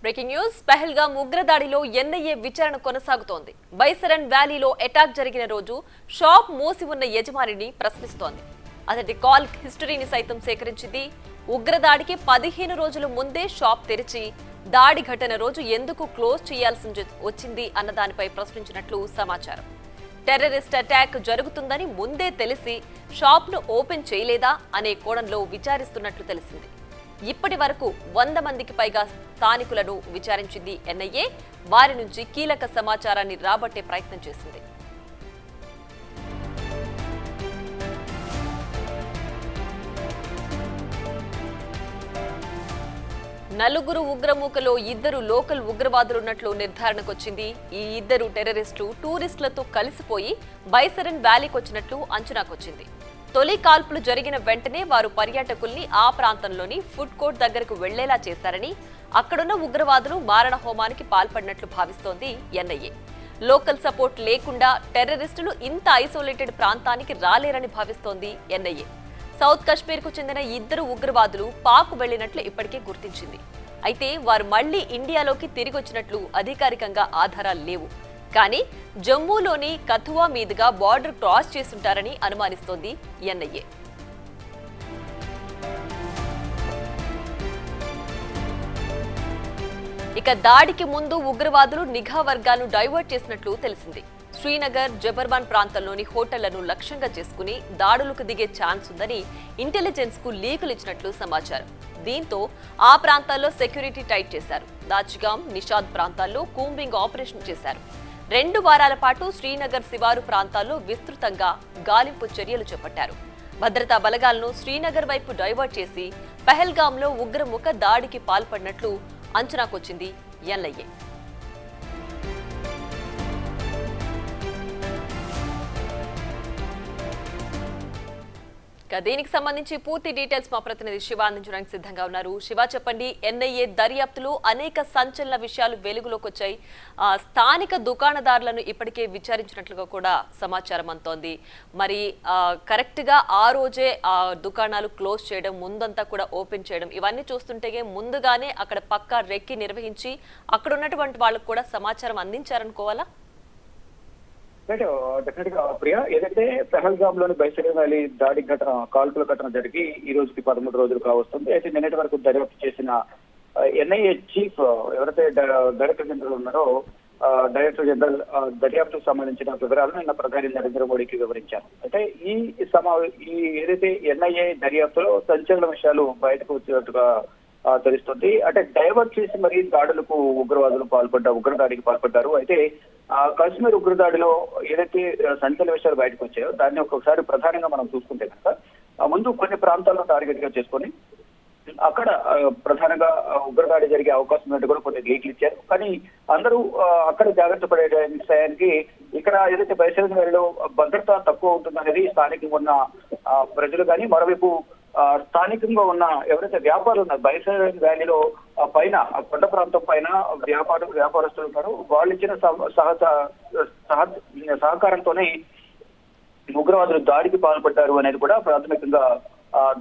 Breaking news Pahalgam ఉగ్రదాడిలో NIA విచారణ కొనసాగుతోంది. బైసరన్ వ్యాలీలో అటాక్ జరిగిన రోజు షాప్ మూసి ఉన్న యజమానిని ప్రశ్నిస్తోంది. అతడి కాల్ హిస్టరీని సైతం సేకరించింది. ఉగ్రదాడికి 15 రోజుల ముందే షాప్ తెరిచి దాడి ఘటన రోజు ఎందుకు క్లోజ్ చేయాల్సి వచ్చింది అన్న దానిపై ప్రశ్నించినట్లు సమాచారం. టెర్రరిస్ట్ అటాక్ జరుగుతుందని ముందే తెలిసి షాప్ను ఓపెన్ చేయలేదా అనే కోణంలో విచారిస్తున్నట్లు తెలిసింది. ఇప్పటి వరకు 100 మందికి పైగా స్థానికులను విచారించింది ఎన్ఐఏ. వారి నుంచి కీలక సమాచారాన్ని రాబట్టే ప్రయత్నం చేసింది. నలుగురు ఉగ్రమూకలో 2 లోకల్ ఉగ్రవాదులున్నట్లు నిర్ధారణకొచ్చింది. ఈ 2 టెర్రరిస్టులు టూరిస్టులతో కలిసిపోయి బైసరన్ వ్యాలీకొచ్చినట్లు అంచనాకొచ్చింది. తొలి కాల్పులు జరిగిన వెంటనే వారు పర్యాటకుల్ని ఆ ప్రాంతంలోని ఫుడ్ కోర్ట్ దగ్గరకు వెళ్లేలా చేశారని, అక్కడున్న ఉగ్రవాదులు మారణ హోమానికి పాల్పడినట్లు భావిస్తోంది ఎన్ఐఏ. లోకల్ సపోర్ట్ లేకుండా టెర్రరిస్టులు ఇంత ఐసోలేటెడ్ ప్రాంతానికి రాలేరని భావిస్తోంది ఎన్ఐఏ. సౌత్ కశ్మీర్ కు చెందిన 2 ఉగ్రవాదులు పాక్ వెళ్లినట్లు ఇప్పటికే గుర్తించింది. అయితే వారు మళ్లీ ఇండియాలోకి తిరిగొచ్చినట్లు అధికారికంగా ఆధారాలు లేవు. కానీ జమ్మూలోని కథువా మీదుగా బార్డర్ క్రాస్ చేసుంటారని అనుమానిస్తోంది ఎన్ఐఏ. ఇక దాడికి ముందు ఉగ్రవాదులు నిఘా వర్గాలను డైవర్ట్ చేసినట్లు తెలిసింది. శ్రీనగర్, జబర్బాన్ ప్రాంతంలోని హోటళ్లను లక్ష్యంగా చేసుకుని దాడులకు దిగే ఛాన్స్ ఉందని ఇంటెలిజెన్స్ కు లీకులు ఇచ్చినట్లు సమాచారం. దీంతో ఆ ప్రాంతాల్లో సెక్యూరిటీ టైట్ చేశారు. దాచిగాం, నిషాద్ ప్రాంతాల్లో కూంబింగ్ ఆపరేషన్ చేశారు. 2 వారాల పాటు శ్రీనగర్ శివారు ప్రాంతాల్లో విస్తృతంగా గాలింపు చర్యలు చేపట్టారు. భద్రతా బలగాలను శ్రీనగర్ వైపు డైవర్ట్ చేసి పహల్గామ్లో ఉగ్రముఖ దాడికి పాల్పడినట్లు అంచనాకొచ్చింది ఎన్ఐఏ. దీనికి సంబంధించి పూర్తి డీటెయిల్స్ మా ప్రతినిధి శివ అందించడానికి సిద్ధంగా ఉన్నారు. శివ, చెప్పండి. ఎన్ఐఏ దర్యాప్తులో అనేక సంచలన విషయాలు వెలుగులోకి వచ్చాయి. స్థానిక దుకాణదారులను ఇప్పటికే విచారించినట్లుగా కూడా సమాచారం అంతోంది. మరి కరెక్ట్ గా ఆ రోజే ఆ దుకాణాలు క్లోజ్ చేయడం, ముందంతా కూడా ఓపెన్ చేయడం, ఇవన్నీ చూస్తుంటే ముందుగానే అక్కడ పక్కా రెక్కి నిర్వహించి అక్కడ ఉన్నటువంటి వాళ్ళకు కూడా సమాచారం అందించారనుకోవాలా? డెఫినెట్ గా ప్రియా, ఏదైతే పహల్గామ్ లోని బైసరన్ వ్యాలీ దాడి ఘటన, కాల్పుల ఘటన జరిగి ఈ రోజుకి 13 రోజులు కావస్తుంది. అయితే నిన్నటి వరకు దర్యాప్తు చేసిన ఎన్ఐఏ చీఫ్ ఎవరైతే డైరెక్టర్ జనరల్ ఉన్నారో, డైరెక్టర్ జనరల్ దర్యాప్తుకు సంబంధించిన వివరాలను నిన్న ప్రధాని నరేంద్ర మోడీకి వివరించారు. అయితే ఈ ఏదైతే ఎన్ఐఏ దర్యాప్తులో సంచలన విషయాలు బయటకు వచ్చినట్టుగా తెలుస్తుంది. అంటే డైవర్ట్ చేసి మరీ దాడులకు ఉగ్రదాడికి పాల్పడ్డారు. అయితే కాశ్మీర్ ఉగ్రదాడిలో ఏదైతే సంచలన విషయాలు బయటకు వచ్చాయో దాన్ని ఒక్కొక్కసారి ప్రధానంగా మనం చూసుకుంటే కనుక ముందు కొన్ని ప్రాంతాలను టార్గెట్ గా చేసుకొని అక్కడ ప్రధానంగా ఉగ్రదాడి జరిగే అవకాశం ఉన్నట్టు కూడా కొన్ని లీక్లు ఇచ్చారు. కానీ అందరూ అక్కడ జాగ్రత్త పడే విషయానికి ఇక్కడ ఏదైతే బైసరన్ వ్యాలీలో భద్రత తక్కువ ఉంటుందనేది స్థానికంగా ఉన్న ప్రజలు కానీ, మరోవైపు స్థానికంగా ఉన్న ఎవరైతే వ్యాపారులు ఉన్నారు బైసరన్ వ్యాలీలో పైన కొండ ప్రాంతం పైన వ్యాపారస్తులు ఉంటారు, వాళ్ళు ఇచ్చిన సహకారంతోనే ఉగ్రవాదులు దాడికి పాల్పడ్డారు అనేది కూడా ప్రాథమికంగా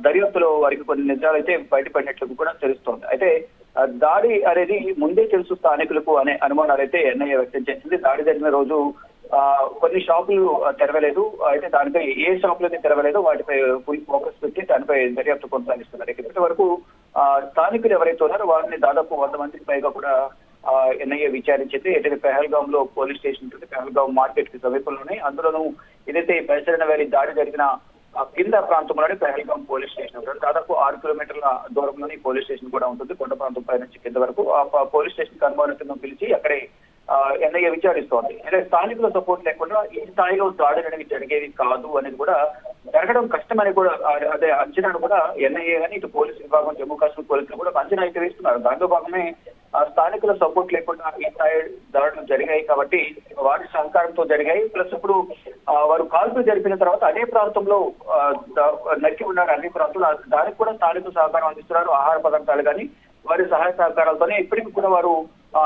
దర్యాప్తులో వారికి కొన్ని నిజాలు అయితే బయటపడినట్లు కూడా తెలుస్తోంది. అయితే దాడి అనేది ముందే తెలుసు స్థానికులకు అనే అనుమానాలు అయితే ఎన్ఐఏ వ్యక్తం చేసింది. దాడి జరిగిన రోజు కొన్ని షాపులు తెరవలేదు. అయితే దానిపై ఏ షాపులు అయితే తెరవలేదో వాటిపై ఫుల్ ఫోకస్ పెట్టి దానిపై దర్యాప్తు కొనసాగిస్తున్నారు. ఇప్పటి వరకు స్థానికులు ఎవరైతే ఉన్నారో వారిని దాదాపు 100 మందికి పైగా కూడా ఎన్ఐఏ విచారించింది. ఏదైతే పహల్గామ్ లో పోలీస్ స్టేషన్ ఉంటుంది, పహల్గామ్ మార్కెట్ కి సమీపంలోనే, అందులోనూ ఏదైతే బైసరన్ వ్యాలీ దాడి జరిగిన కింద ప్రాంతంలోనే పహల్గామ్ పోలీస్ స్టేషన్ ఉంటుంది. దాదాపు 6 కిలోమీటర్ల దూరంలోని పోలీస్ స్టేషన్ కూడా ఉంటుంది. కొండ ప్రాంతం పై నుంచి కింద వరకు ఆ పోలీస్ స్టేషన్ అనుమానితులను పిలిచి అక్కడే ఎన్ఐఏ విచారిస్తోంది. అంటే స్థానికుల సపోర్ట్ లేకుండా ఈ స్థాయిలో దాడులు అనేవి జరిగేది కాదు అనేది కూడా, జరగడం కష్టమని కూడా అదే అంచనాను కూడా ఎన్ఐఏ కానీ ఇటు పోలీసు విభాగం, జమ్మూ కాశ్మీర్ పోలీసులు కూడా అంచనా అయితే వేస్తున్నారు. దాంట్లో భాగమే స్థానికుల సపోర్ట్ లేకుండా ఈ స్థాయి దాడులు జరిగాయి కాబట్టి వారి సహకారంతో జరిగాయి. ప్లస్ ఇప్పుడు వారు కాల్పులు జరిపిన తర్వాత అదే ప్రాంతంలో నరికి ఉన్నారు, అన్ని ప్రాంతాలు, దానికి కూడా స్థానికులు సహకారం అందిస్తున్నారు. ఆహార పదార్థాలు కానీ వారి సహాయ సహకారాలతోనే ఇప్పటికీ కూడా వారు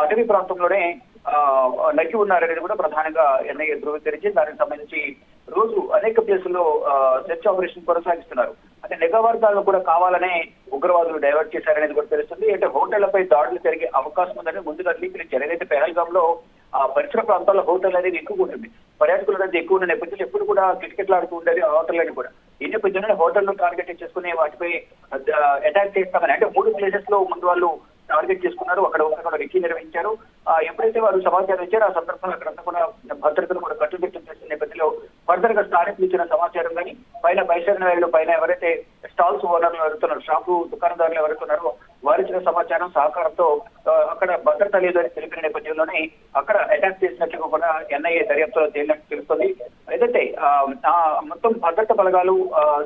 అటవీ ప్రాంతంలోనే నరికి ఉన్నారనేది కూడా ప్రధానంగా ఎన్ఐఏ ధృవీకరించి దానికి సంబంధించి రోజు అనేక ప్లేసుల్లో సెర్చ్ ఆపరేషన్ కొనసాగిస్తున్నారు. అంటే నిఘా వర్గాలను కూడా కావాలనే ఉగ్రవాదులు డైవర్ట్ చేశారనేది కూడా తెలుస్తుంది. అంటే హోటళ్లపై దాడులు జరిగే అవకాశం ఉందని ముందుగా అంగీకరించారు. ఏదైతే పెహల్గామ్ లో పరిసర ప్రాంతాల్లో హోటల్ అనేది ఎక్కువ ఉంటుంది, పర్యాటకుల రద్దీ ఎక్కువ ఉన్న నేపథ్యంలో ఎప్పుడు కూడా కిటకిటలాడుతూ ఉండేది ఆ హోటళ్ళని కూడా. ఈ నేపథ్యంలో హోటల్ను టార్గెట్ చేసుకుని వాటిపై అటాక్ చేస్తామని, అంటే 3 ప్లేసెస్ లో ముందు వాళ్ళు టార్గెట్ చేసుకున్నారు. అక్కడ రెక్కీ నిర్వహించారు. ఎప్పుడైతే వారు సమాచారం ఇచ్చారో ఆ సందర్భంలో అక్కడంతా కూడా భద్రతను కూడా కట్టుదిట్టం చేసిన నేపథ్యంలో ఫర్దర్ గా స్థానికులు ఇచ్చిన సమాచారం కానీ పైన బైసరన్ వ్యాలీలో పైన ఎవరైతే స్టాల్స్ ఓనర్లు ఎవరుతున్నారో, షాపు దుకాణదారులు ఎవరుతున్నారో వారు ఇచ్చిన సమాచారం సహకారంతో అక్కడ భద్రత లేదని తెలిపిన నేపథ్యంలోనే అక్కడ అటాక్ చేసినట్లుగా కూడా ఎన్ఐఏ దర్యాప్తులో తేలినట్టు తెలుస్తుంది. ఏదైతే మొత్తం భద్రత బలగాలు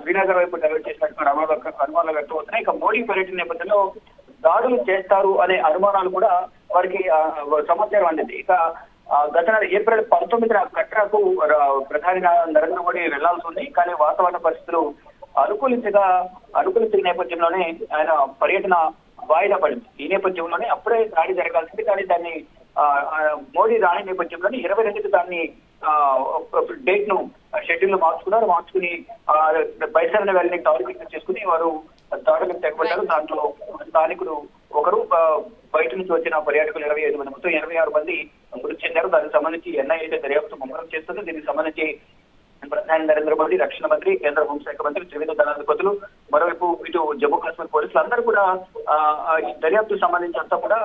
శ్రీనగర్ వైపు డైవర్ట్ చేసినట్టు అనుమానాలు వ్యక్తం అవుతున్నాయి. ఇక మోడీ పర్యటన నేపథ్యంలో దాడులు చేస్తారు అనే అనుమానాలు కూడా వారికి సమాచారం అందింది. ఇక గత ఏప్రిల్ 19న కట్రాకు ప్రధాని నరేంద్ర మోడీ వెళ్లాల్సి ఉంది. కానీ వాతావరణ పరిస్థితులు అనుకూలించిన నేపథ్యంలోనే ఆయన పర్యటన వాయిదా పడింది. ఈ నేపథ్యంలోనే అప్పుడే దాడి జరగాల్సింది. కానీ దాన్ని మోడీ రాని నేపథ్యంలోనే 22కి దాన్ని డేట్ ను షెడ్యూల్ మార్చుకుని బైసరన్ వ్యాలీని టార్గెట్ చేసుకుని వారు దాడులకు తెగబడ్డారు. దాంట్లో స్థానికులు ఒకరు, బయట నుంచి వచ్చిన పర్యాటకులు 25 మంది, మొత్తం 86 మంది మృతి చెందారు. దానికి సంబంధించి ఎన్ఐఏ దర్యాప్తు ముమ్మరం చేస్తుంది. దీనికి సంబంధించి ప్రధాని నరేంద్ర మోడీ, రక్షణ మంత్రి, కేంద్ర హోంశాఖ మంత్రి, త్రివిధ దళాధిపతులు, మరోవైపు ఇటు జమ్మూ కాశ్మీర్ పోలీసులు అందరూ కూడా ఈ దర్యాప్తు సంబంధించి అంతా కూడా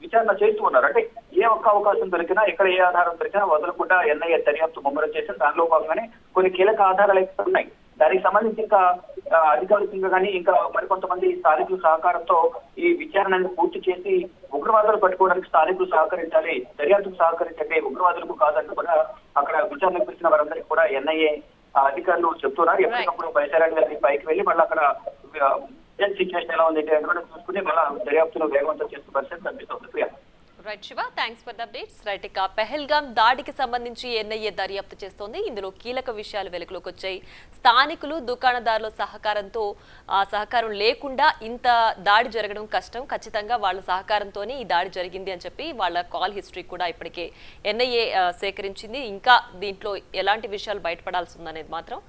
విచారణ చేస్తూ ఉన్నారు. అంటే ఏ ఒక్క అవకాశం దొరికినా, ఎక్కడ ఏ ఆధారం దొరికినా వదలకుండా ఎన్ఐఏ దర్యాప్తు ముమ్మరం చేసి దానిలో భాగంగానే కొన్ని కీలక ఆధారాలు అయితే ఉన్నాయి. దానికి సంబంధించి ఇంకా అధికారికంగా కానీ ఇంకా మరికొంతమంది స్థానికుల సహకారంతో ఈ విచారణను పూర్తి చేసి ఉగ్రవాదులు పట్టుకోవడానికి స్థానికులు సహకరించాలి, దర్యాప్తుకు సహకరించండి, ఉగ్రవాదులకు కాదంటూ కూడా అక్కడ విచారణకు పిలిచిన వారందరికీ కూడా ఎన్ఐఏ అధికారులు చెప్తున్నారు. ఎప్పటికప్పుడు బైసరన్ వ్యాలీ పైకి వెళ్ళి మళ్ళీ అక్కడ సిచ్యువేషన్ ఎలా ఉంది చూసుకుని మళ్ళీ దర్యాప్తును వేగవంతం చేస్తున్న పరిస్థితి కనిపిస్తుంది. Priya. Right Shiva, thanks for the updates. Right, ఇక పెహల్గాం దాడికి సంబంధించి ఎన్ఐఏ దర్యాప్తు చేస్తోంది. ఇందులో కీలక విషయాలు వెలుగులోకి వచ్చాయి. స్థానికులు, దుకాణదారుల సహకారంతో సహకారం లేకుండా ఇంత దాడి జరగడం కష్టం. ఖచ్చితంగా వాళ్ళ సహకారంతోనే ఈ దాడి జరిగింది అని చెప్పి వాళ్ళ కాల్ హిస్టరీ కూడా ఇప్పటికే ఎన్ఐఏ సేకరించింది. ఇంకా దీంట్లో ఎలాంటి విషయాలు బయటపడాల్సి ఉందనేది మాత్రం